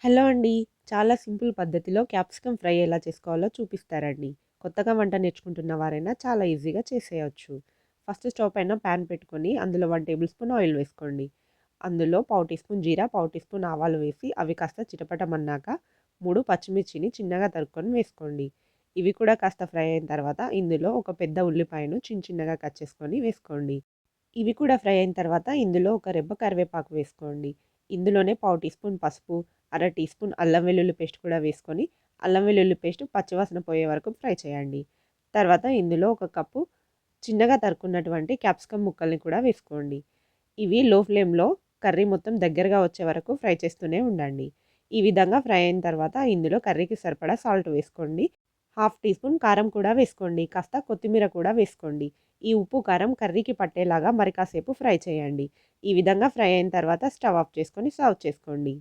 Hello అండి. చాలా simple పద్ధతిలో క్యాప్సికమ్ ఫ్రై ఎలా చేసుకోవాలో చూపిస్తారండి. కొత్తగా వంట నేర్చుకుంటున్న వారైనా చాలా ఈజీగా చేసేయొచ్చు. ఫస్ట్ స్టవ్ పైన పాన్ పెట్టుకొని అందులో 1 టేబుల్ స్పూన్ ఆయిల్ వేసుకోండి. అందులో పావు టీ స్పూన్ జీరా, పావు టీ స్పూన్ ఆవాలు వేసి అవి కాస్త చిటపటమన్నాక 3 పచ్చిమిర్చిని చిన్నగా తరుక్కొని వేసుకోండి. ఇవి కూడా కాస్త ఫ్రై అయిన తర్వాత ఇందులో ఒక పెద్ద ఉల్లిపాయను చిన్నగా కట్ చేసుకొని వేసుకోండి. ఇవి కూడా ఫ్రై అయిన తర్వాత ఇందులో ఒక రెబ్బ కరివేపాకు వేసుకోండి. ఇందులోనే పావు టీ స్పూన్ పసుపు, అర టీ స్పూన్ అల్లం వెల్లుల్లి పేస్ట్ కూడా వేసుకొని, అల్లం వెల్లుల్లి పేస్ట్ పచ్చివాసన పోయే వరకు ఫ్రై చేయండి. తర్వాత ఇందులో ఒక కప్పు చిన్నగా తరుక్కున్నటువంటి క్యాప్సికమ్ ముక్కల్ని కూడా వేసుకోండి. ఇవి లో ఫ్లేమ్‌లో కర్రీ మొత్తం దగ్గరగా వచ్చే వరకు ఫ్రై చేస్తూనే ఉండండి. ఈ విధంగా ఫ్రై అయిన తర్వాత ఇందులో కర్రీకి సరిపడా సాల్ట్ వేసుకోండి. హాఫ్ టీ స్పూన్ కారం కూడా వేసుకోండి. కాస్త కొత్తిమీర కూడా వేసుకోండి. ఈ ఉప్పు, కారం కర్రీకి పట్టేలాగా మరి కాసేపు ఫ్రై చేయండి. ఈ విధంగా ఫ్రై అయిన తర్వాత స్టవ్ ఆఫ్ చేసుకొని సర్వ్ చేసుకోండి.